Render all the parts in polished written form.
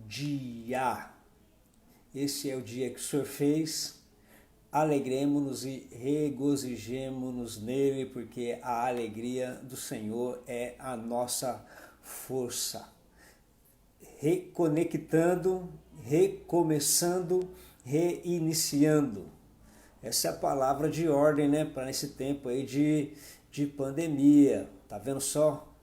dia. Esse é o dia que o Senhor fez. Alegremos-nos e regozijemo-nos nele, porque a alegria do Senhor é a nossa força. Reconectando, recomeçando, reiniciando. Essa é a palavra de ordem, né, para esse tempo aí de pandemia. Tá vendo só?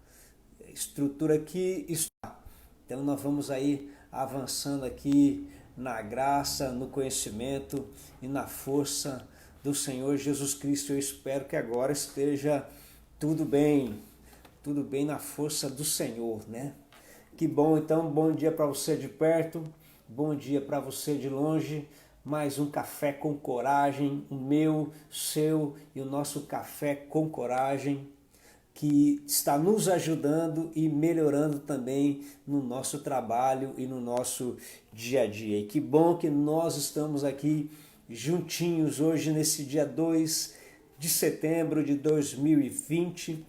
Estrutura que está. Então nós vamos aí avançando aqui na graça, no conhecimento e na força do Senhor Jesus Cristo. Eu espero que agora esteja tudo bem na força do Senhor, né? Que bom, então, bom dia para você de perto, bom dia para você de longe. Mais um Café com Coragem, o meu, seu e o nosso Café com Coragem, que está nos ajudando e melhorando também no nosso trabalho e no nosso dia a dia. E que bom que nós estamos aqui juntinhos hoje nesse dia 2 de setembro de 2020,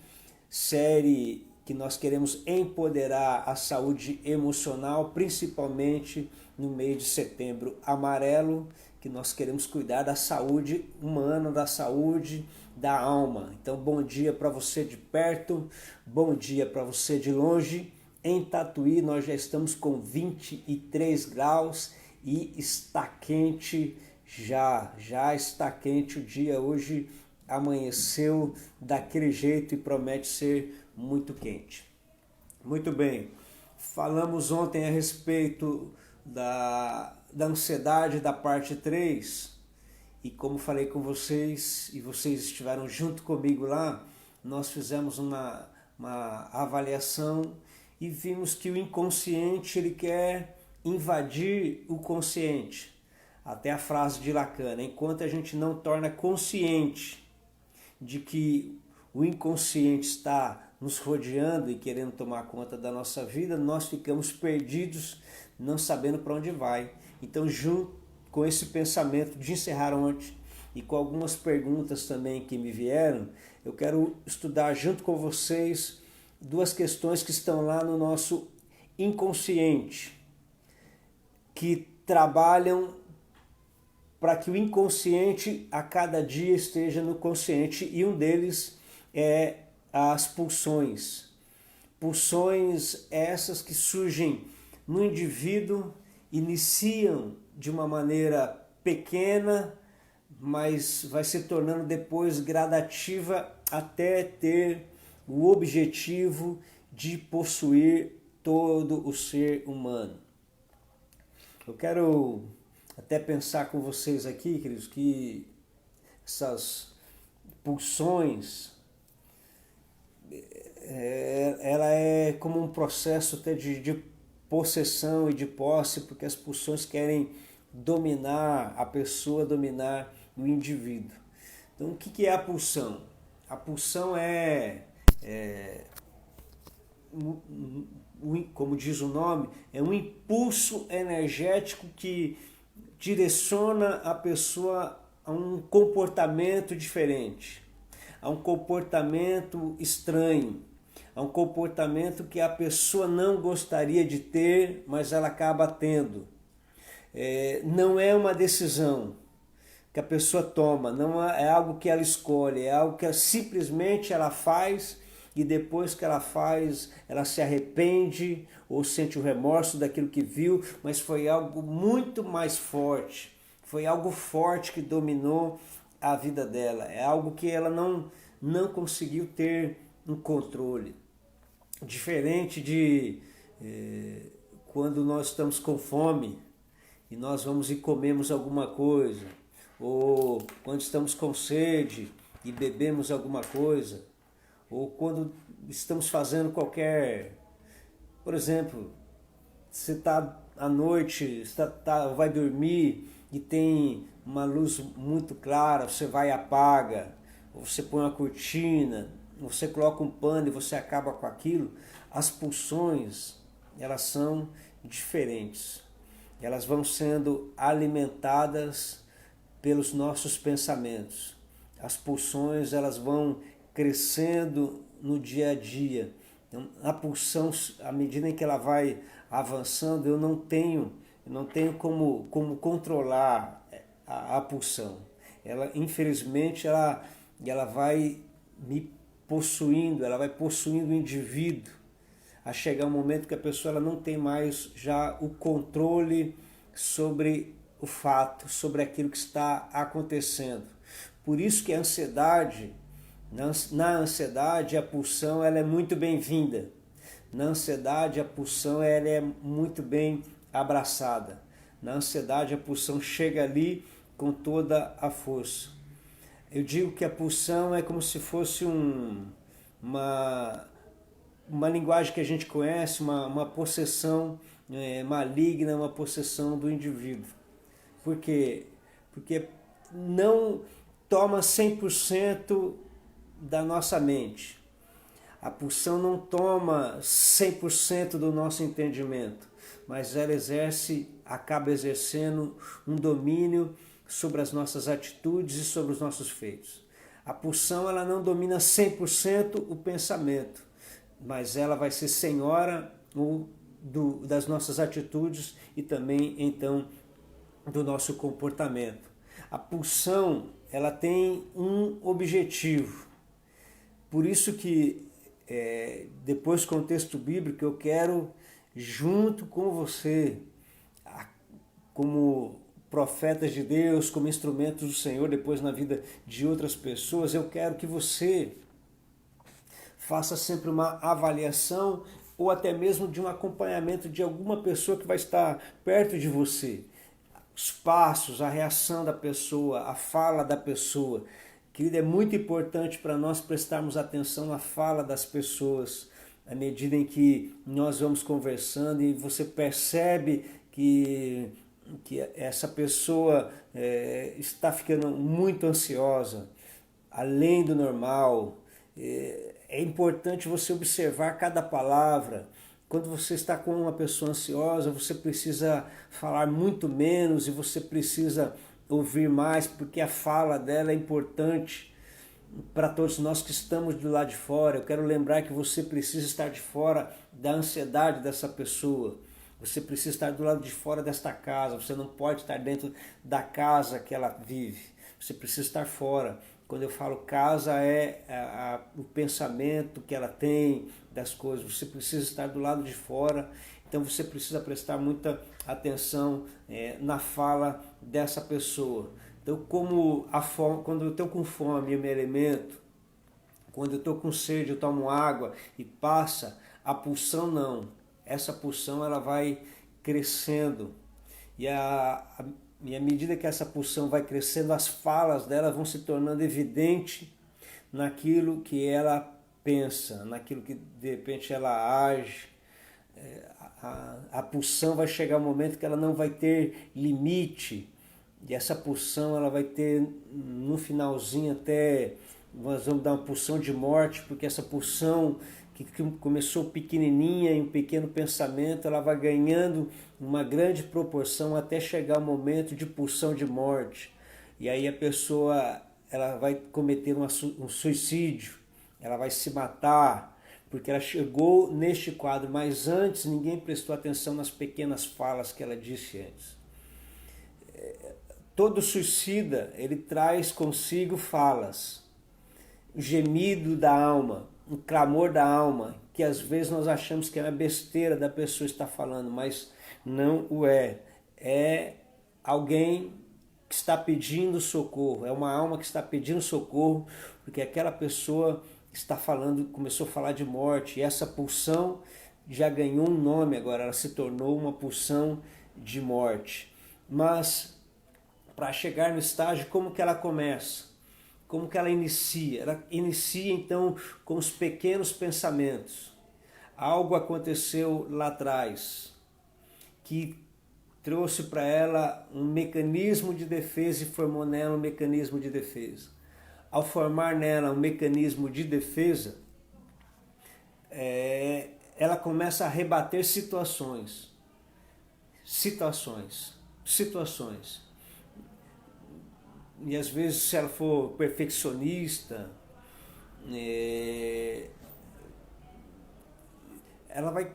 série que nós queremos empoderar a saúde emocional, principalmente no mês de setembro amarelo, que nós queremos cuidar da saúde humana, da saúde da alma. Então, bom dia para você de perto, bom dia para você de longe. Em Tatuí nós já estamos com 23 graus e está quente, já está quente o dia. Hoje amanheceu daquele jeito e promete ser muito quente. Muito bem, falamos ontem a respeito da ansiedade da parte 3, e como falei com vocês, e vocês estiveram junto comigo lá, nós fizemos uma avaliação e vimos que o inconsciente ele quer invadir o consciente. Até a frase de Lacan, enquanto a gente não torna consciente de que o inconsciente está nos rodeando e querendo tomar conta da nossa vida, nós ficamos perdidos, não sabendo para onde vai. Então, junto com esse pensamento de encerrar ontem e com algumas perguntas também que me vieram, eu quero estudar junto com vocês duas questões que estão lá no nosso inconsciente, que trabalham para que o inconsciente a cada dia esteja no consciente, e um deles é as pulsões. Pulsões essas que surgem no indivíduo, iniciam de uma maneira pequena, mas vai se tornando depois gradativa até ter o objetivo de possuir todo o ser humano. Eu quero até pensar com vocês aqui, queridos, que essas pulsões, ela é como um processo até de possessão e de posse, porque as pulsões querem dominar a pessoa, dominar o indivíduo. Então, o que é a pulsão? A pulsão como diz o nome, é um impulso energético que direciona a pessoa a um comportamento diferente, a um comportamento estranho, a um comportamento que a pessoa não gostaria de ter, mas ela acaba tendo. Não é uma decisão que a pessoa toma, não é algo que ela escolhe, é algo que simplesmente ela faz, e depois que ela faz, ela se arrepende ou sente o remorso daquilo que viu, mas foi algo muito mais forte, foi algo forte que dominou a vida dela, é algo que ela não conseguiu ter um controle. Diferente de quando nós estamos com fome e nós vamos e comemos alguma coisa, ou quando estamos com sede e bebemos alguma coisa, ou quando estamos fazendo qualquer... Por exemplo, você está à noite, vai dormir e tem uma luz muito clara, você vai e apaga, ou você põe uma cortina, você coloca um pano e você acaba com aquilo. As pulsões, elas são diferentes. Elas vão sendo alimentadas pelos nossos pensamentos. As pulsões, elas vão crescendo no dia a dia. Então, a pulsão, à medida em que ela vai avançando, eu não tenho como controlar a pulsão. Ela, infelizmente, ela vai me possuindo, ela vai possuindo o indivíduo, a chegar um momento que a pessoa ela não tem mais já o controle sobre o fato, sobre aquilo que está acontecendo. Por isso que a ansiedade, na ansiedade, a pulsão ela é muito bem-vinda. Na ansiedade, a pulsão ela é muito bem abraçada. Na ansiedade, a pulsão chega ali com toda a força. Eu digo que a pulsão é como se fosse uma linguagem que a gente conhece, uma possessão maligna, uma possessão do indivíduo. Por quê? Porque não toma 100% da nossa mente. A pulsão não toma 100% do nosso entendimento, mas ela acaba exercendo um domínio sobre as nossas atitudes e sobre os nossos feitos. A pulsão ela não domina 100% o pensamento, mas ela vai ser senhora das nossas atitudes e também, então, do nosso comportamento. A pulsão ela tem um objetivo. Por isso que, depois com o texto bíblico, eu quero, junto com você, como profetas de Deus, como instrumentos do Senhor, depois na vida de outras pessoas, eu quero que você faça sempre uma avaliação ou até mesmo de um acompanhamento de alguma pessoa que vai estar perto de você. Os passos, a reação da pessoa, a fala da pessoa. Querido, é muito importante para nós prestarmos atenção na fala das pessoas, à medida em que nós vamos conversando e você percebe que essa pessoa está ficando muito ansiosa, além do normal. É importante você observar cada palavra. Quando você está com uma pessoa ansiosa, você precisa falar muito menos e você precisa ouvir mais, porque a fala dela é importante para todos nós que estamos do lado de fora. Eu quero lembrar que você precisa estar de fora da ansiedade dessa pessoa. Você precisa estar do lado de fora desta casa. Você não pode estar dentro da casa que ela vive. Você precisa estar fora. Quando eu falo casa, o pensamento que ela tem das coisas. Você precisa estar do lado de fora. Então você precisa prestar muita atenção na fala dessa pessoa. Então, quando eu estou com fome, eu me alimento. Quando eu estou com sede, eu tomo água e passa. A pulsão não. Essa pulsão ela vai crescendo. E à medida que essa pulsão vai crescendo, as falas dela vão se tornando evidente naquilo que ela pensa, naquilo que de repente ela age. A pulsão vai chegar um momento que ela não vai ter limite. E essa pulsão ela vai ter no finalzinho até, nós vamos dar uma pulsão de morte, porque essa pulsão que começou pequenininha em um pequeno pensamento, ela vai ganhando uma grande proporção até chegar o momento de pulsão de morte. E aí a pessoa ela vai cometer um suicídio, ela vai se matar, porque ela chegou neste quadro, mas antes ninguém prestou atenção nas pequenas falas que ela disse antes. Todo suicida, ele traz consigo falas, o gemido da alma, um clamor da alma, que às vezes nós achamos que é uma besteira da pessoa estar falando, mas não o é. É alguém que está pedindo socorro, é uma alma que está pedindo socorro, porque aquela pessoa está falando, começou a falar de morte, e essa pulsão já ganhou um nome agora, ela se tornou uma pulsão de morte. Mas para chegar no estágio, como que ela começa? Como que ela inicia? Ela inicia então com os pequenos pensamentos. Algo aconteceu lá atrás que trouxe para ela um mecanismo de defesa e formou nela um mecanismo de defesa. Ao formar nela um mecanismo de defesa, ela começa a rebater situações. E às vezes, se ela for perfeccionista, ela vai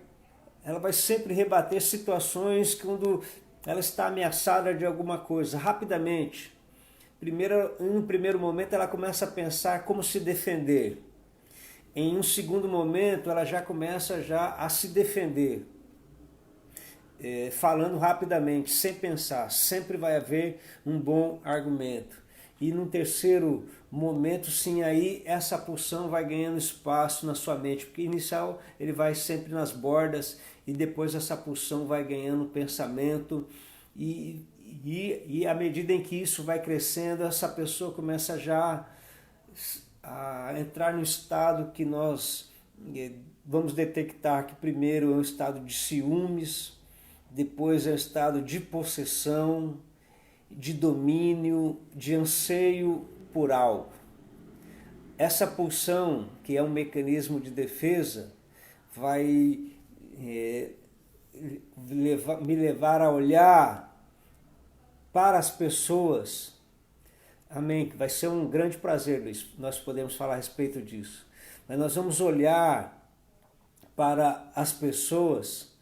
ela vai sempre rebater situações quando ela está ameaçada de alguma coisa, rapidamente. Em um primeiro momento ela começa a pensar como se defender. Em um segundo momento ela já começa a se defender. Falando rapidamente, sem pensar, sempre vai haver um bom argumento. E num terceiro momento, sim, aí essa pulsão vai ganhando espaço na sua mente, porque inicial ele vai sempre nas bordas e depois essa pulsão vai ganhando pensamento e à medida em que isso vai crescendo, essa pessoa começa já a entrar no estado que nós vamos detectar que primeiro é um estado de ciúmes, depois é o estado de possessão, de domínio, de anseio por algo. Essa pulsão, que é um mecanismo de defesa, vai me levar a olhar para as pessoas. Amém? Vai ser um grande prazer, Luiz, nós podemos falar a respeito disso. Mas nós vamos olhar para as pessoas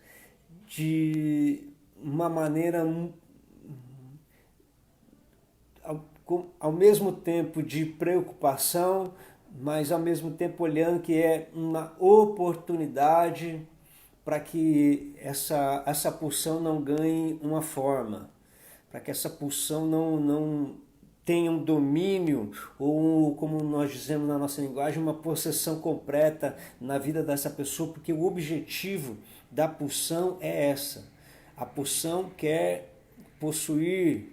de uma maneira ao mesmo tempo de preocupação, mas ao mesmo tempo olhando que é uma oportunidade para que essa pulsão não ganhe uma forma, para que essa pulsão não tenha um domínio ou, como nós dizemos na nossa linguagem, uma possessão completa na vida dessa pessoa, porque o objetivo da pulsão é essa. A pulsão quer possuir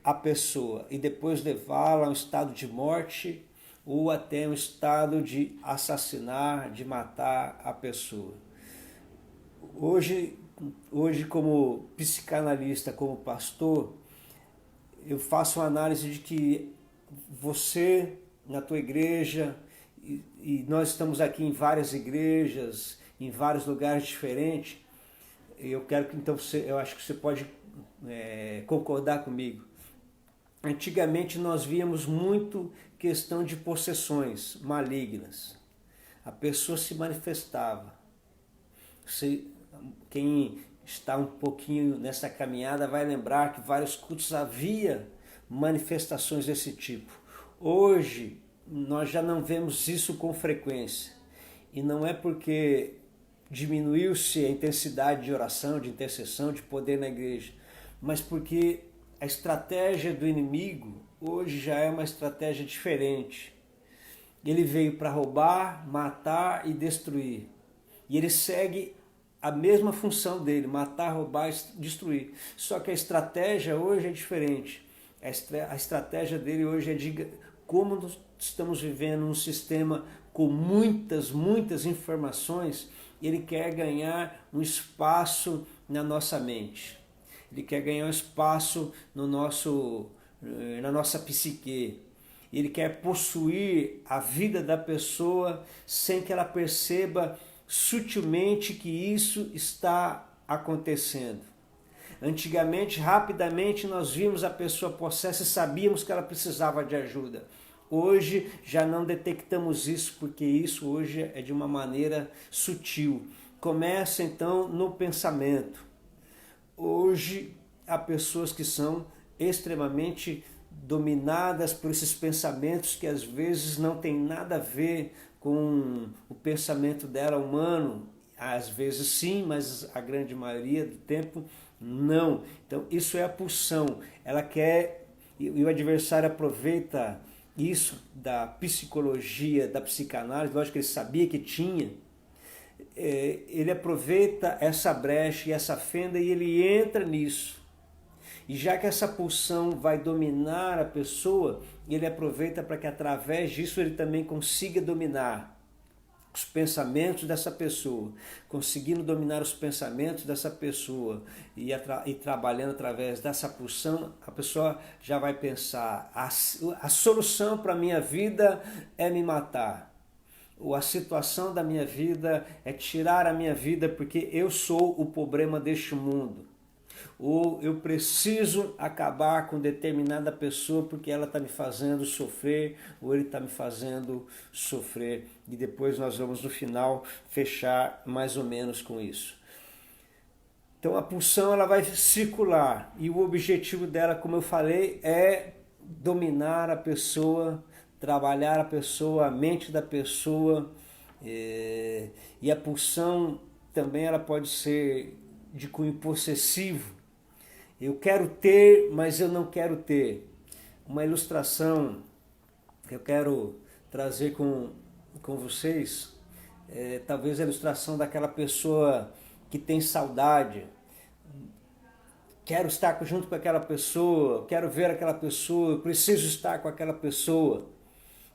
a pessoa e depois levá-la a um estado de morte ou até um estado de assassinar, de matar a pessoa. Hoje como psicanalista, como pastor, eu faço uma análise de que você, na tua igreja, e nós estamos aqui em várias igrejas, em vários lugares diferentes, eu quero que então eu acho que você pode concordar comigo. Antigamente nós víamos muito questão de possessões malignas. A pessoa se manifestava. Quem está um pouquinho nessa caminhada vai lembrar que vários cultos havia manifestações desse tipo. Hoje nós já não vemos isso com frequência. E não é porque diminuiu-se a intensidade de oração, de intercessão, de poder na igreja, mas porque a estratégia do inimigo hoje já é uma estratégia diferente. Ele veio para roubar, matar e destruir. E ele segue a mesma função dele, matar, roubar e destruir. Só que a estratégia hoje é diferente. A estratégia dele hoje é de como nós estamos vivendo um sistema com muitas informações, ele quer ganhar um espaço na nossa mente. Ele quer ganhar um espaço na nossa psique. Ele quer possuir a vida da pessoa sem que ela perceba sutilmente que isso está acontecendo. Antigamente, rapidamente, nós vimos a pessoa possessa e sabíamos que ela precisava de ajuda. Hoje já não detectamos isso, porque isso hoje é de uma maneira sutil. Começa então no pensamento. Hoje há pessoas que são extremamente dominadas por esses pensamentos que às vezes não tem nada a ver com o pensamento dela humano. Às vezes sim, mas a grande maioria do tempo não. Então isso é a pulsão. Ela quer, e o adversário aproveita isso da psicologia, da psicanálise, lógico que ele sabia que tinha, ele aproveita essa brecha e essa fenda e ele entra nisso. E já que essa pulsão vai dominar a pessoa, ele aproveita para que através disso ele também consiga dominar os pensamentos dessa pessoa. Conseguindo dominar os pensamentos dessa pessoa e trabalhando através dessa pulsão, a pessoa já vai pensar, a solução para a minha vida é me matar. Ou a situação da minha vida é tirar a minha vida porque eu sou o problema deste mundo. Ou eu preciso acabar com determinada pessoa porque ela está me fazendo sofrer, ou ele está me fazendo sofrer. E depois nós vamos no final fechar mais ou menos com isso. Então a pulsão ela vai circular e o objetivo dela, como eu falei, é dominar a pessoa, trabalhar a pessoa, a mente da pessoa. E a pulsão também ela pode ser de cunho possessivo. Eu quero ter, mas eu não quero ter. Uma ilustração que eu quero trazer com vocês talvez a ilustração daquela pessoa que tem saudade. Quero estar junto com aquela pessoa, quero ver aquela pessoa, eu preciso estar com aquela pessoa.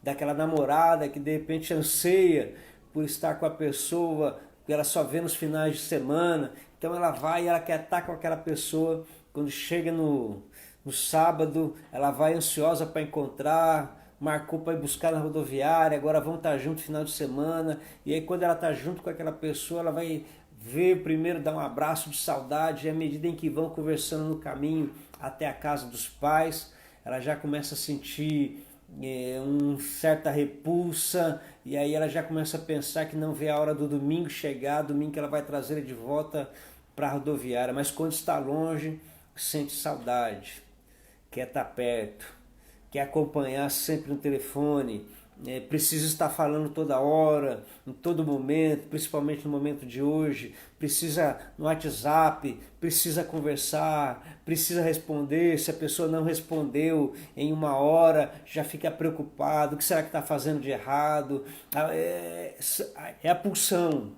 Daquela namorada que de repente anseia por estar com a pessoa, que ela só vê nos finais de semana. Então ela vai e ela quer estar com aquela pessoa. Quando chega no sábado, ela vai ansiosa para encontrar, marcou para ir buscar na rodoviária, agora vão estar junto no final de semana. E aí quando ela está junto com aquela pessoa, ela vai ver primeiro, dar um abraço de saudade, e à medida em que vão conversando no caminho até a casa dos pais, ela já começa a sentir uma certa repulsa, e aí ela já começa a pensar que não vê a hora do domingo chegar, domingo que ela vai trazer ele de volta para a rodoviária, mas quando está longe, sente saudade, quer estar perto, quer acompanhar sempre no telefone, precisa estar falando toda hora, em todo momento, principalmente no momento de hoje, precisa no WhatsApp, precisa conversar, precisa responder. Se a pessoa não respondeu em uma hora, já fica preocupado, o que será que está fazendo de errado? É a pulsão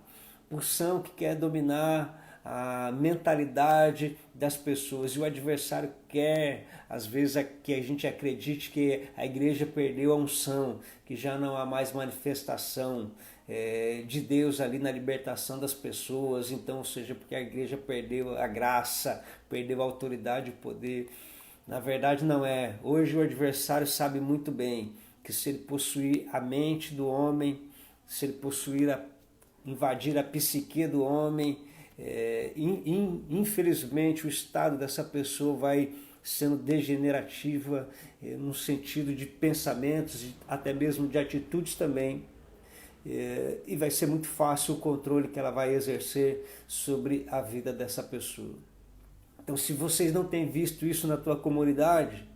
que quer dominar a mentalidade das pessoas, e o adversário quer, às vezes, que a gente acredite que a igreja perdeu a unção, que já não há mais manifestação de Deus ali na libertação das pessoas, então, ou seja, porque a igreja perdeu a graça, perdeu a autoridade e o poder. Na verdade não é. Hoje o adversário sabe muito bem que se ele possuir a mente do homem, se ele invadir a psique do homem, infelizmente o estado dessa pessoa vai sendo degenerativa no sentido de pensamentos, até mesmo de atitudes também, e vai ser muito fácil o controle que ela vai exercer sobre a vida dessa pessoa. Então, se vocês não têm visto isso na tua comunidade,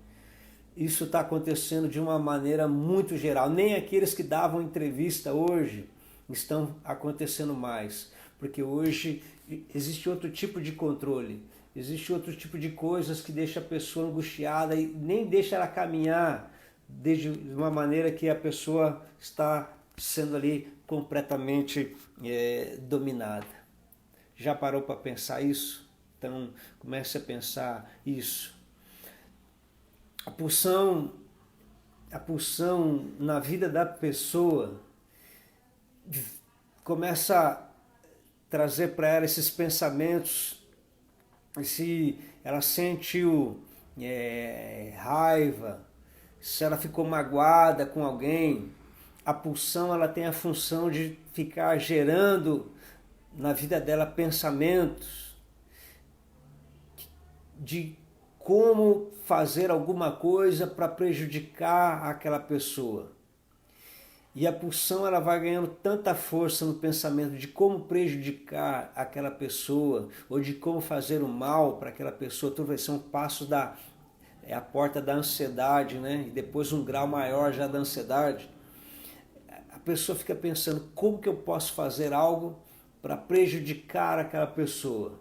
isso está acontecendo de uma maneira muito geral. Nem aqueles que davam entrevista hoje estão acontecendo mais, porque hoje existe outro tipo de controle, existe outro tipo de coisas que deixa a pessoa angustiada e nem deixa ela caminhar de uma maneira que a pessoa está sendo ali completamente dominada. Já parou para pensar isso? Então comece a pensar isso. A pulsão na vida da pessoa começa a trazer para ela esses pensamentos, se ela sentiu raiva, se ela ficou magoada com alguém. A pulsão ela tem a função de ficar gerando na vida dela pensamentos de como fazer alguma coisa para prejudicar aquela pessoa. E a pulsão ela vai ganhando tanta força no pensamento de como prejudicar aquela pessoa, ou de como fazer o mal para aquela pessoa. Tudo vai ser um passo a porta da ansiedade, né? E depois um grau maior já da ansiedade. A pessoa fica pensando, como que eu posso fazer algo para prejudicar aquela pessoa?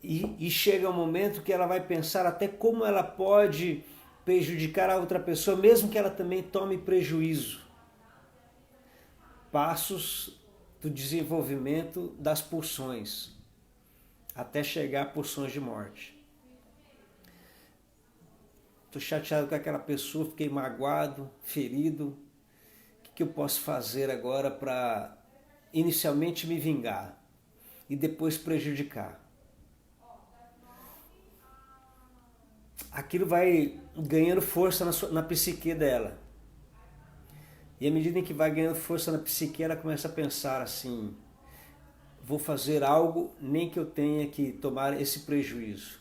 E chega um momento que ela vai pensar até como ela pode prejudicar a outra pessoa, mesmo que ela também tome prejuízo. Passos do desenvolvimento das pulsões, até chegar a pulsões de morte. Estou chateado com aquela pessoa, fiquei magoado, ferido. O que eu posso fazer agora para inicialmente me vingar e depois prejudicar? Aquilo vai ganhando força na psique dela. E à medida em que vai ganhando força na psique, ela começa a pensar assim, vou fazer algo nem que eu tenha que tomar esse prejuízo.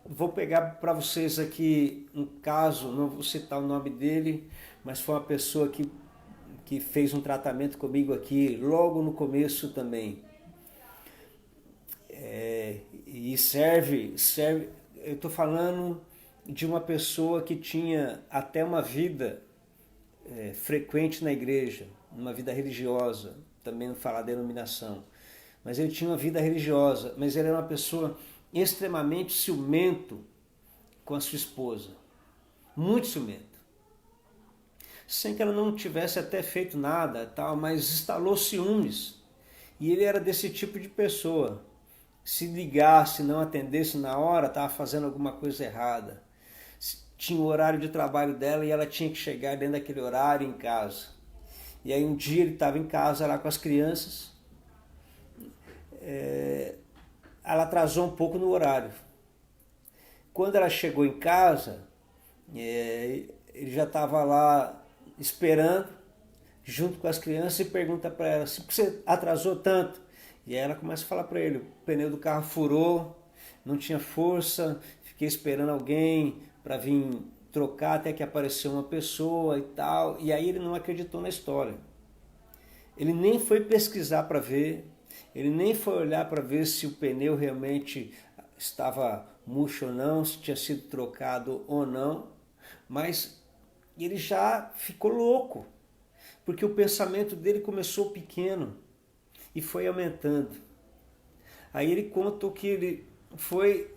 Vou pegar para vocês aqui um caso, não vou citar o nome dele, mas foi uma pessoa que fez um tratamento comigo aqui logo no começo também. serve. Eu estou falando de uma pessoa que tinha até uma vida frequente na igreja, uma vida religiosa, também não falar denominação, mas ele tinha uma vida religiosa, mas ele era uma pessoa extremamente ciumento com a sua esposa, muito ciumento, sem que ela não tivesse até feito nada, tal, mas instalou ciúmes, e ele era desse tipo de pessoa, se ligasse, não atendesse na hora, estava fazendo alguma coisa errada. Tinha o horário de trabalho dela e ela tinha que chegar dentro daquele horário em casa. E aí um dia ele estava em casa lá com as crianças, ela atrasou um pouco no horário. Quando ela chegou em casa, ele já estava lá esperando, junto com as crianças, e pergunta para ela, por que você atrasou tanto? E aí ela começa a falar para ele, o pneu do carro furou, não tinha força, fiquei esperando alguém para vir trocar até que apareceu uma pessoa e tal. E aí ele não acreditou na história. Ele nem foi pesquisar para ver, ele nem foi olhar para ver se o pneu realmente estava murcho ou não, se tinha sido trocado ou não, mas ele já ficou louco, porque o pensamento dele começou pequeno e foi aumentando. Aí ele conta que ele foi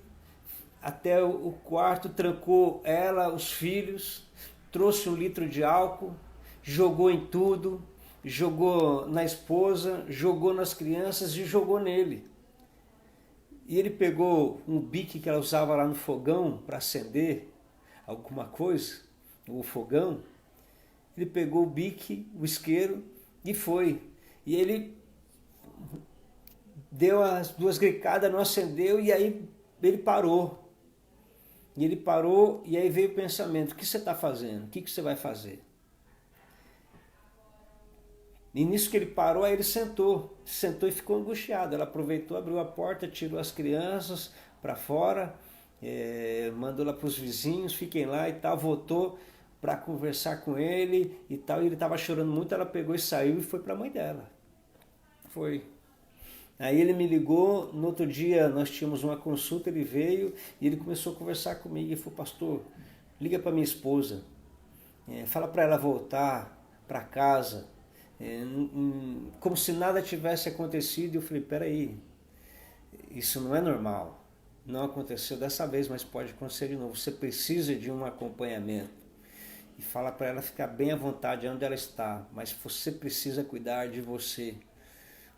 até o quarto, trancou ela, os filhos, trouxe 1 litro de álcool, jogou em tudo, jogou na esposa, jogou nas crianças e jogou nele. E ele pegou um bique que ela usava lá no fogão para acender alguma coisa, o fogão, ele pegou o bique, o isqueiro e foi. E ele deu as 2 gricadas, não acendeu, e aí ele parou. E ele parou, e aí veio o pensamento, o que você está fazendo? O que você vai fazer? E nisso que ele parou, aí ele sentou e ficou angustiado. Ela aproveitou, abriu a porta, tirou as crianças para fora, mandou lá para os vizinhos, fiquem lá e tal, voltou para conversar com ele e tal, e ele estava chorando muito, ela pegou e saiu e foi para a mãe dela. Foi. Aí ele me ligou, no outro dia nós tínhamos uma consulta, ele veio e ele começou a conversar comigo e falou, pastor, liga para minha esposa, fala para ela voltar para casa, como se nada tivesse acontecido. E eu falei, peraí, isso não é normal, não aconteceu dessa vez, mas pode acontecer de novo, você precisa de um acompanhamento. E fala para ela ficar bem à vontade onde ela está, mas você precisa cuidar de você.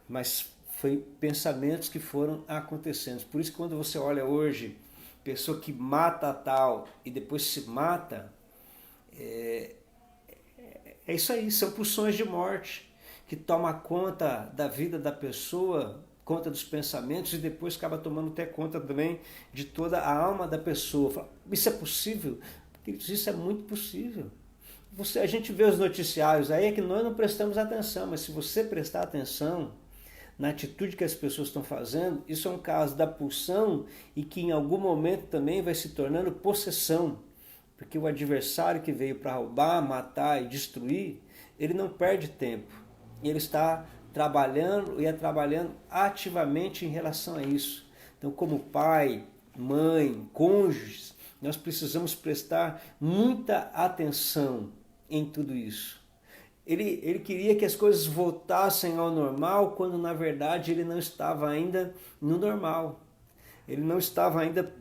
Mas foi pensamentos que foram acontecendo. Por isso que quando você olha hoje, pessoa que mata a tal e depois se mata, é isso aí, são pulsões de morte que toma conta da vida da pessoa, conta dos pensamentos e depois acaba tomando até conta também de toda a alma da pessoa. Isso é possível? Isso é muito possível. A gente vê os noticiários aí, é que nós não prestamos atenção, mas se você prestar atenção na atitude que as pessoas estão fazendo, isso é um caso da pulsão e que em algum momento também vai se tornando possessão, porque o adversário que veio para roubar, matar e destruir, ele não perde tempo, ele está trabalhando e trabalhando ativamente em relação a isso. Então, como pai, mãe, cônjuges, nós precisamos prestar muita atenção em tudo isso. Ele queria que as coisas voltassem ao normal, quando na verdade ele não estava ainda no normal. Ele não estava ainda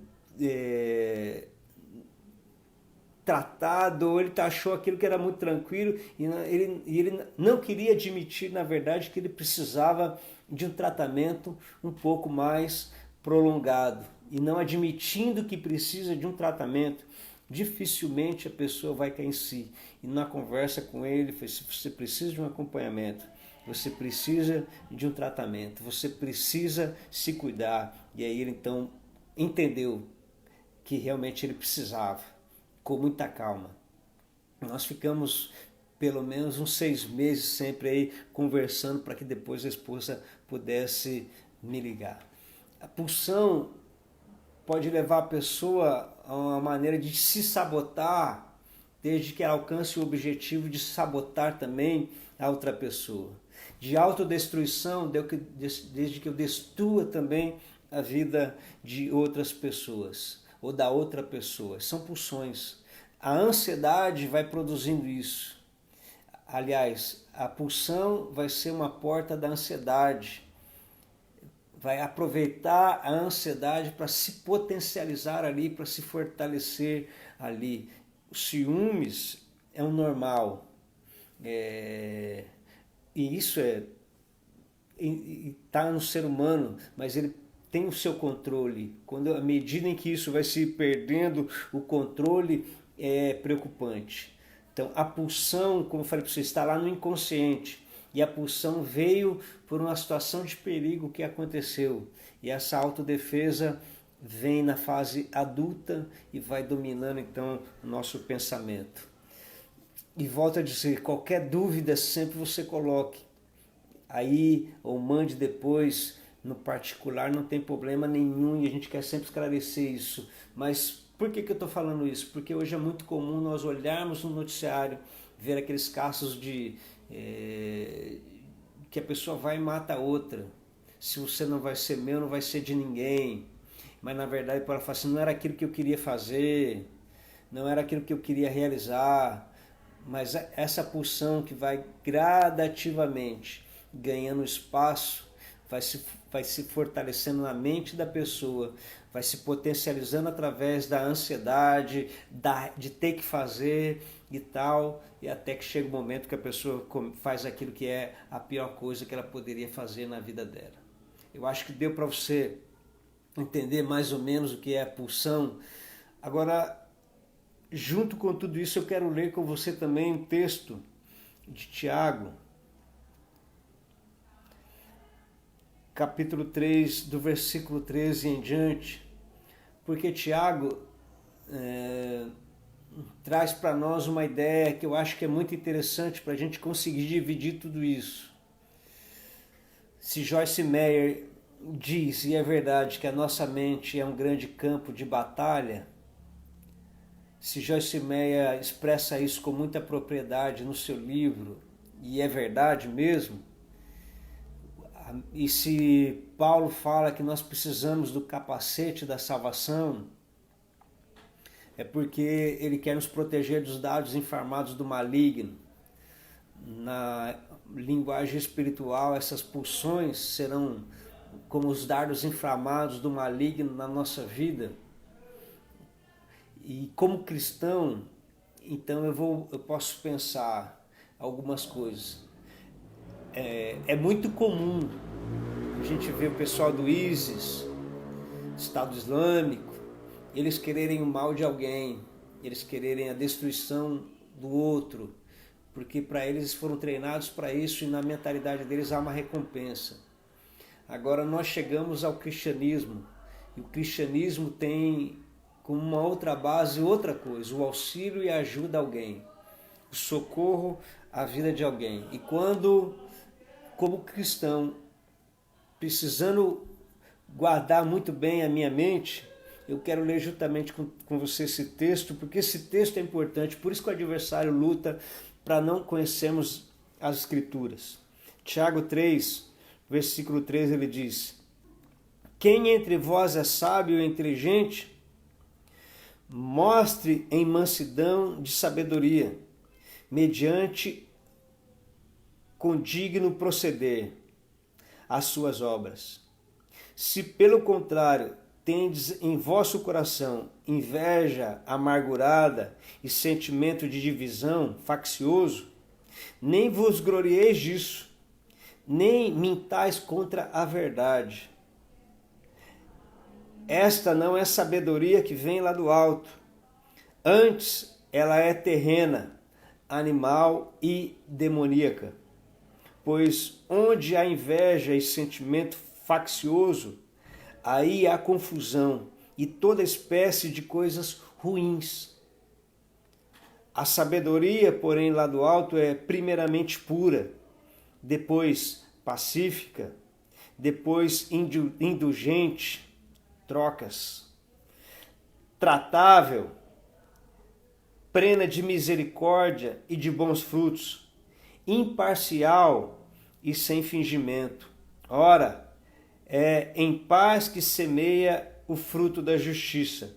tratado, ou ele achou aquilo que era muito tranquilo, e ele não queria admitir, na verdade, que ele precisava de um tratamento um pouco mais prolongado. E não admitindo que precisa de um tratamento, dificilmente a pessoa vai cair em si. E na conversa com ele, você precisa de um acompanhamento, você precisa de um tratamento, você precisa se cuidar. E aí ele então entendeu que realmente ele precisava, com muita calma. Nós ficamos pelo menos uns 6 meses sempre aí conversando para que depois a esposa pudesse me ligar. A pulsão pode levar a pessoa a uma maneira de se sabotar, desde que ela alcance o objetivo de sabotar também a outra pessoa. De autodestruição, desde que eu destrua também a vida de outras pessoas ou da outra pessoa. São pulsões. A ansiedade vai produzindo isso. Aliás, a pulsão vai ser uma porta da ansiedade. Vai aproveitar a ansiedade para se potencializar ali, para se fortalecer ali. Os ciúmes é o normal. E isso está no ser humano, mas ele tem o seu controle. Quando, à medida em que isso vai se perdendo, o controle é preocupante. Então, a pulsão, como eu falei para você, está lá no inconsciente. E a pulsão veio por uma situação de perigo que aconteceu. E essa autodefesa vem na fase adulta e vai dominando, então, o nosso pensamento. E volto a dizer, qualquer dúvida sempre você coloque aí ou mande depois no particular, não tem problema nenhum e a gente quer sempre esclarecer isso. Mas por que eu estou falando isso? Porque hoje é muito comum nós olharmos no noticiário, ver aqueles casos de que a pessoa vai e mata a outra. Se você não vai ser meu, não vai ser de ninguém. Mas na verdade ela fala assim, não era aquilo que eu queria fazer, não era aquilo que eu queria realizar. Mas essa pulsão que vai gradativamente ganhando espaço, vai se fortalecendo na mente da pessoa, vai se potencializando através da ansiedade, de ter que fazer e tal, e até que chega o momento que a pessoa faz aquilo que é a pior coisa que ela poderia fazer na vida dela. Eu acho que deu para você entender mais ou menos o que é a pulsão. Agora, junto com tudo isso, eu quero ler com você também um texto de Tiago, capítulo 3, do versículo 13 em diante, porque Tiago traz para nós uma ideia que eu acho que é muito interessante para a gente conseguir dividir tudo isso. Se Joyce Meyer diz, e é verdade, que a nossa mente é um grande campo de batalha, se Joyce Meyer expressa isso com muita propriedade no seu livro, e é verdade mesmo, e se Paulo fala que nós precisamos do capacete da salvação, é porque ele quer nos proteger dos dardos inflamados do maligno. Na linguagem espiritual, essas pulsões serão como os dardos inflamados do maligno na nossa vida. E como cristão, então eu posso pensar algumas coisas. É muito comum a gente ver o pessoal do ISIS, Estado Islâmico, eles quererem o mal de alguém, eles quererem a destruição do outro, porque para eles foram treinados para isso e na mentalidade deles há uma recompensa. Agora nós chegamos ao cristianismo, e o cristianismo tem como uma outra base outra coisa, o auxílio e a ajuda a alguém, o socorro à vida de alguém. E quando, como cristão, precisando guardar muito bem a minha mente, eu quero ler juntamente com você esse texto, porque esse texto é importante, por isso que o adversário luta para não conhecermos as Escrituras. Tiago 3, versículo 3, ele diz: quem entre vós é sábio e inteligente, mostre em mansidão de sabedoria, mediante condigno proceder as suas obras. Se pelo contrário tendes em vosso coração inveja amargurada e sentimento de divisão faccioso, nem vos glorieis disso, nem mintais contra a verdade. Esta não é sabedoria que vem lá do alto, antes ela é terrena, animal e demoníaca. Pois onde há inveja e sentimento faccioso, aí há confusão e toda espécie de coisas ruins. A sabedoria, porém, lá do alto é primeiramente pura, depois pacífica, depois indulgente, trocas, tratável, plena de misericórdia e de bons frutos, imparcial e sem fingimento. Ora, é em paz que semeia o fruto da justiça,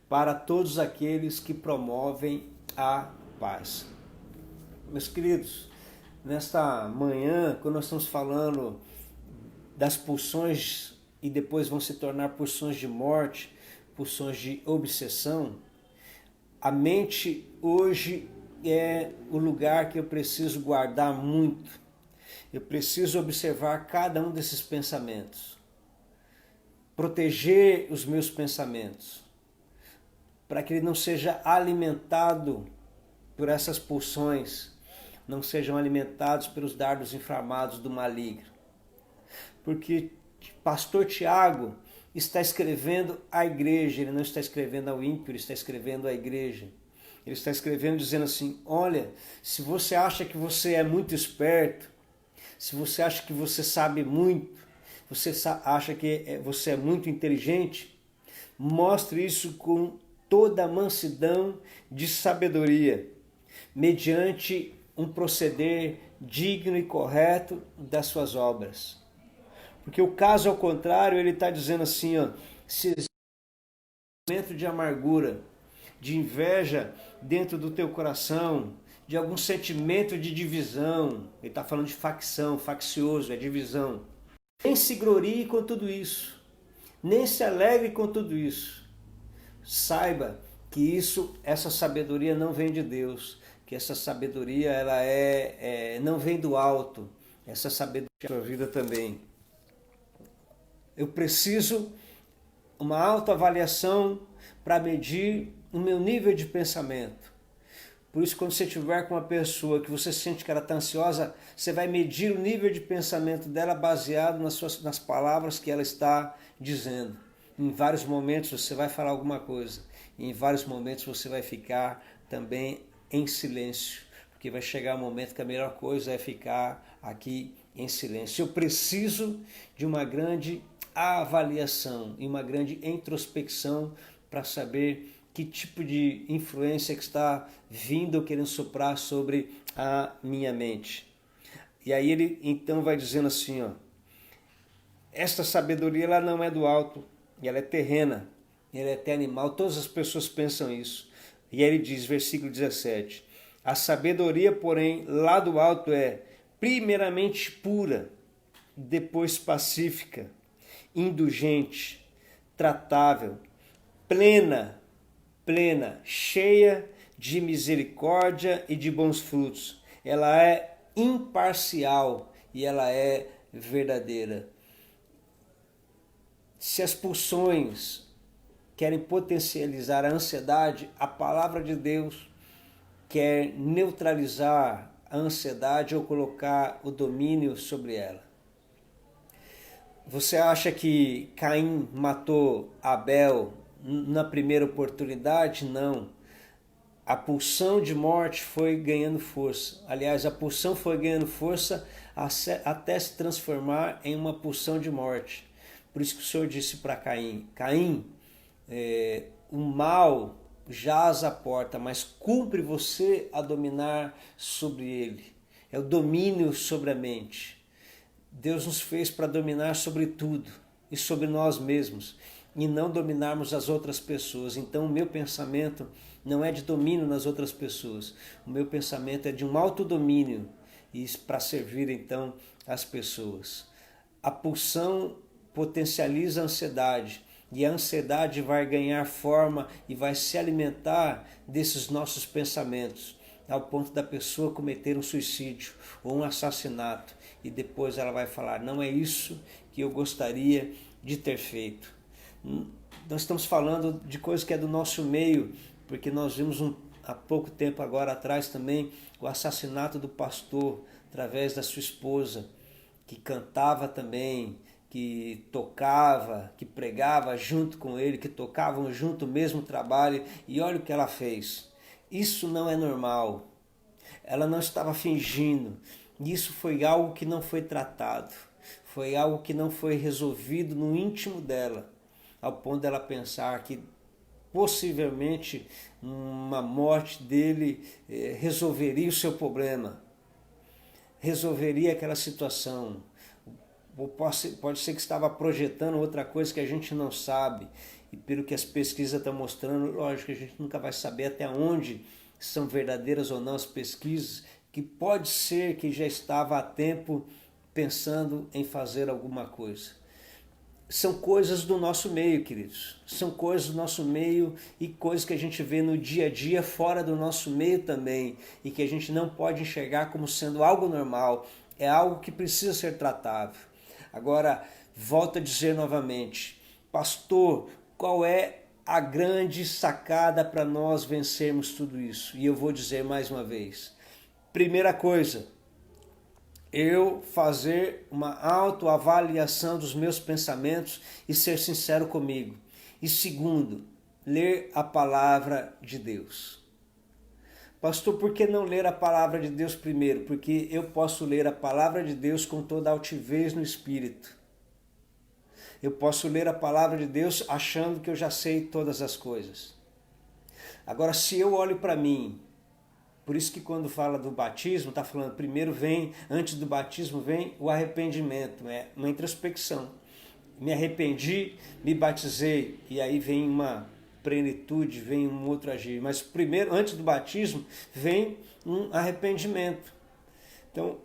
para todos aqueles que promovem a paz. Meus queridos, nesta manhã, quando nós estamos falando das pulsões e depois vão se tornar pulsões de morte, pulsões de obsessão, a mente hoje é o lugar que eu preciso guardar muito. Eu preciso observar cada um desses pensamentos, proteger os meus pensamentos, para que ele não seja alimentado por essas pulsões, não sejam alimentados pelos dardos inflamados do maligno. Porque pastor Tiago está escrevendo à igreja, ele não está escrevendo ao ímpio, ele está escrevendo à igreja. Ele está escrevendo dizendo assim, olha, se você acha que você é muito esperto, se você acha que você sabe muito, você acha que você é muito inteligente, mostre isso com toda a mansidão de sabedoria, mediante um proceder digno e correto das suas obras. Porque o caso ao contrário, ele está dizendo assim, ó, se existe um sentimento de amargura, de inveja dentro do teu coração, de algum sentimento de divisão, ele está falando de facção, faccioso, é divisão. Nem se glorie com tudo isso, nem se alegre com tudo isso. Saiba que essa sabedoria não vem de Deus, que essa sabedoria ela não vem do alto, essa sabedoria é a sua vida também. Eu preciso uma autoavaliação para medir o meu nível de pensamento. Por isso, quando você estiver com uma pessoa que você sente que ela está ansiosa, você vai medir o nível de pensamento dela baseado nas palavras que ela está dizendo. Em vários momentos você vai falar alguma coisa, e em vários momentos você vai ficar também em silêncio, porque vai chegar um momento que a melhor coisa é ficar aqui em silêncio. Eu preciso de uma grande avaliação e uma grande introspecção para saber que tipo de influência que está vindo ou querendo soprar sobre a minha mente. E aí ele então vai dizendo assim, ó, esta sabedoria ela não é do alto, ela é terrena, ela é até animal, todas as pessoas pensam isso. E aí ele diz, versículo 17, a sabedoria, porém, lá do alto é primeiramente pura, depois pacífica, indulgente, tratável, plena, cheia de misericórdia e de bons frutos. Ela é imparcial e ela é verdadeira. Se as pulsões querem potencializar a ansiedade, a palavra de Deus quer neutralizar a ansiedade ou colocar o domínio sobre ela. Você acha que Caim matou Abel na primeira oportunidade? Não. A pulsão de morte foi ganhando força. Aliás, a pulsão foi ganhando força até se transformar em uma pulsão de morte. Por isso que o Senhor disse para Caim, Caim, o mal jaz à porta, mas cumpre você a dominar sobre ele. É o domínio sobre a mente. Deus nos fez para dominar sobre tudo e sobre nós mesmos e não dominarmos as outras pessoas. Então o meu pensamento não é de domínio nas outras pessoas. O meu pensamento é de um autodomínio e para servir então as pessoas. A pulsão potencializa a ansiedade e a ansiedade vai ganhar forma e vai se alimentar desses nossos pensamentos ao ponto da pessoa cometer um suicídio ou um assassinato. E depois ela vai falar, não é isso que eu gostaria de ter feito. Nós estamos falando de coisa que é do nosso meio, porque nós vimos há pouco tempo agora atrás também o assassinato do pastor através da sua esposa, que cantava também, que tocava, que pregava junto com ele, que tocavam junto o mesmo trabalho, e olha o que ela fez. Isso não é normal. Ela não estava fingindo. Isso foi algo que não foi tratado. Foi algo que não foi resolvido no íntimo dela, ao ponto dela pensar que possivelmente uma morte dele resolveria o seu problema, resolveria aquela situação. pode ser que estava projetando outra coisa que a gente não sabe. E pelo que as pesquisas estão mostrando, lógico que a gente nunca vai saber até onde são verdadeiras ou não as pesquisas, que pode ser que já estava há tempo pensando em fazer alguma coisa. São coisas do nosso meio, queridos. São coisas do nosso meio e coisas que a gente vê no dia a dia fora do nosso meio também e que a gente não pode enxergar como sendo algo normal. É algo que precisa ser tratável. Agora, volto a dizer novamente, pastor, qual é a grande sacada para nós vencermos tudo isso? E eu vou dizer mais uma vez. Primeira coisa, eu fazer uma autoavaliação dos meus pensamentos e ser sincero comigo. E segundo, ler a palavra de Deus. Pastor, por que não ler a palavra de Deus primeiro? Porque eu posso ler a palavra de Deus com toda a altivez no espírito. Eu posso ler a palavra de Deus achando que eu já sei todas as coisas. Agora, se eu olho para mim, por isso que quando fala do batismo, está falando primeiro vem, antes do batismo vem o arrependimento, é uma introspecção. Me arrependi, me batizei, e aí vem uma plenitude, vem um outro agir. Mas primeiro, antes do batismo, vem um arrependimento. Então,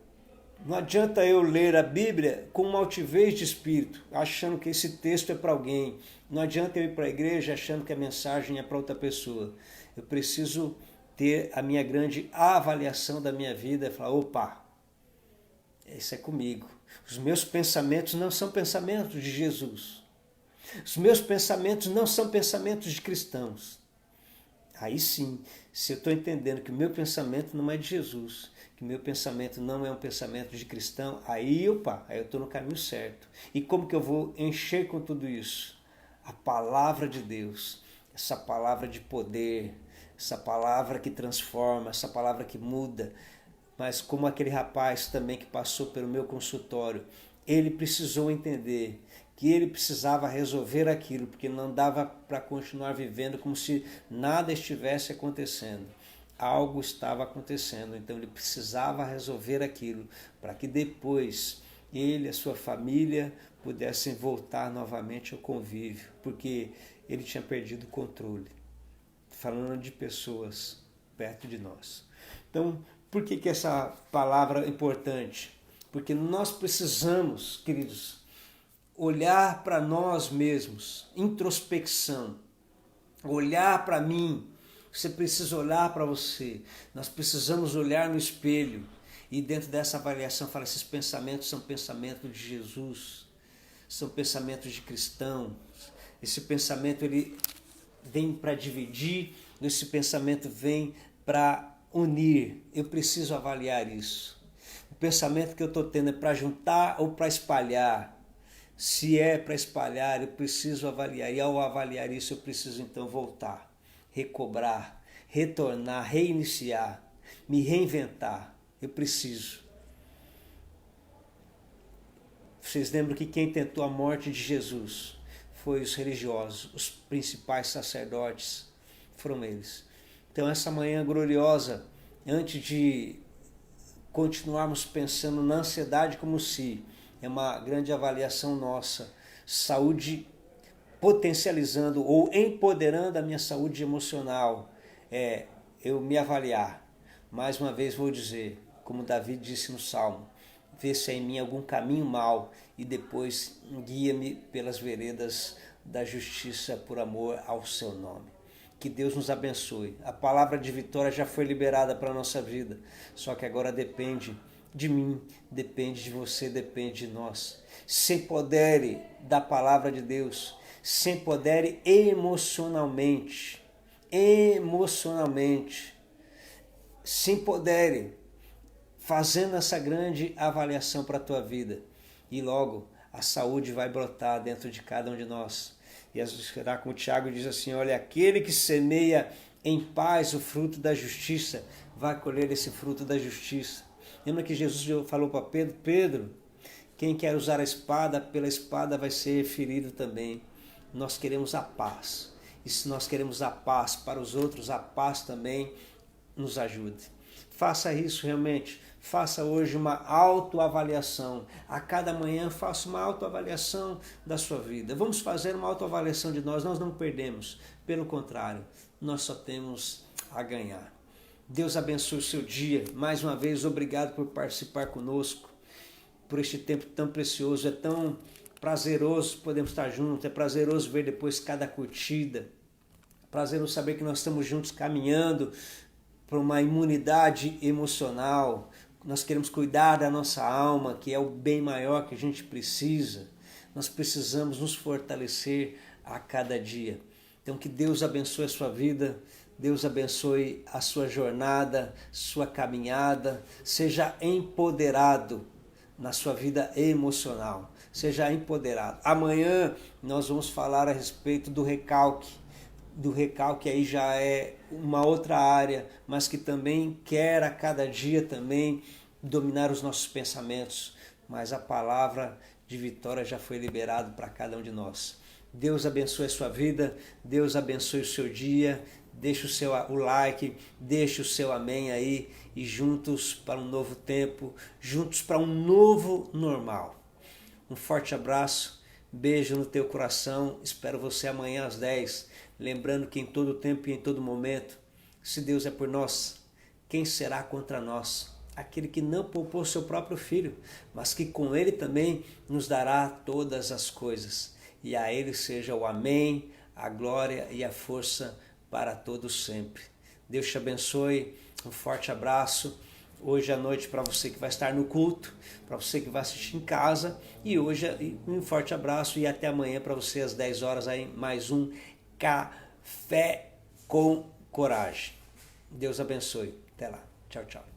não adianta eu ler a Bíblia com uma altivez de espírito, achando que esse texto é para alguém. Não adianta eu ir para a igreja achando que a mensagem é para outra pessoa. Eu preciso ter a minha grande avaliação da minha vida e falar, opa, isso é comigo. Os meus pensamentos não são pensamentos de Jesus. Os meus pensamentos não são pensamentos de cristãos. Aí sim, se eu estou entendendo que o meu pensamento não é de Jesus, que o meu pensamento não é um pensamento de cristão, aí eu estou no caminho certo. E como que eu vou encher com tudo isso? A palavra de Deus, essa palavra de poder, essa palavra que transforma, essa palavra que muda. Mas como aquele rapaz também que passou pelo meu consultório, ele precisou entender que ele precisava resolver aquilo, porque não dava para continuar vivendo como se nada estivesse acontecendo. Algo estava acontecendo, então ele precisava resolver aquilo, para que depois ele e a sua família pudessem voltar novamente ao convívio, porque ele tinha perdido o controle. Falando de pessoas perto de nós. Então, por que essa palavra é importante? Porque nós precisamos, queridos, olhar para nós mesmos, introspecção, olhar para mim. Você precisa olhar para você. Nós precisamos olhar no espelho e dentro dessa avaliação falar, esses pensamentos são pensamentos de Jesus, são pensamentos de cristãos. Esse pensamento ele vem para dividir, esse pensamento vem para unir. Eu preciso avaliar isso. O pensamento que eu estou tendo é para juntar ou para espalhar? Se é para espalhar, eu preciso avaliar. E ao avaliar isso, eu preciso então voltar, recobrar, retornar, reiniciar, me reinventar. Eu preciso. Vocês lembram que quem tentou a morte de Jesus foi os religiosos, os principais sacerdotes, foram eles. Então essa manhã gloriosa, antes de continuarmos pensando na ansiedade como se, é uma grande avaliação nossa, saúde potencializando ou empoderando a minha saúde emocional, é eu me avaliar. Mais uma vez vou dizer, como Davi disse no Salmo, vê se há em mim algum caminho mau e depois guia-me pelas veredas da justiça por amor ao seu nome. Que Deus nos abençoe. A palavra de vitória já foi liberada para a nossa vida, só que agora depende de mim, depende de você, depende de nós. Se empodere da palavra de Deus, se empodere emocionalmente, se empodere, fazendo essa grande avaliação para a tua vida. E logo a saúde vai brotar dentro de cada um de nós. E será como o Tiago diz assim, olha, aquele que semeia em paz o fruto da justiça, vai colher esse fruto da justiça. Lembra que Jesus falou para Pedro, Pedro, quem quer usar a espada, pela espada vai ser ferido também. Nós queremos a paz. E se nós queremos a paz para os outros, a paz também nos ajude. Faça isso realmente. Faça hoje uma autoavaliação. A cada manhã faça uma autoavaliação da sua vida. Vamos fazer uma autoavaliação de nós não perdemos. Pelo contrário, nós só temos a ganhar. Deus abençoe o seu dia. Mais uma vez, obrigado por participar conosco, por este tempo tão precioso. É tão prazeroso podermos estar juntos, é prazeroso ver depois cada curtida. Prazeroso saber que nós estamos juntos caminhando para uma imunidade emocional. Nós queremos cuidar da nossa alma, que é o bem maior que a gente precisa. Nós precisamos nos fortalecer a cada dia. Então que Deus abençoe a sua vida, Deus abençoe a sua jornada, sua caminhada. Seja empoderado na sua vida emocional. Seja empoderado. Amanhã nós vamos falar a respeito do recalque. Do recalque aí já é uma outra área, mas que também quer a cada dia também dominar os nossos pensamentos. Mas a palavra de vitória já foi liberada para cada um de nós. Deus abençoe a sua vida, Deus abençoe o seu dia. Deixe o like, deixe o seu amém aí e juntos para um novo tempo, juntos para um novo normal. Um forte abraço, beijo no teu coração, espero você amanhã às 10. Lembrando que em todo tempo e em todo momento, se Deus é por nós, quem será contra nós? Aquele que não poupou seu próprio filho, mas que com ele também nos dará todas as coisas. E a ele seja o amém, a glória e a força para todos sempre. Deus te abençoe, um forte abraço. Hoje à noite para você que vai estar no culto, para você que vai assistir em casa. E hoje um forte abraço e até amanhã para você às 10 horas aí, mais um Café com Coragem. Deus abençoe. Até lá. Tchau, tchau.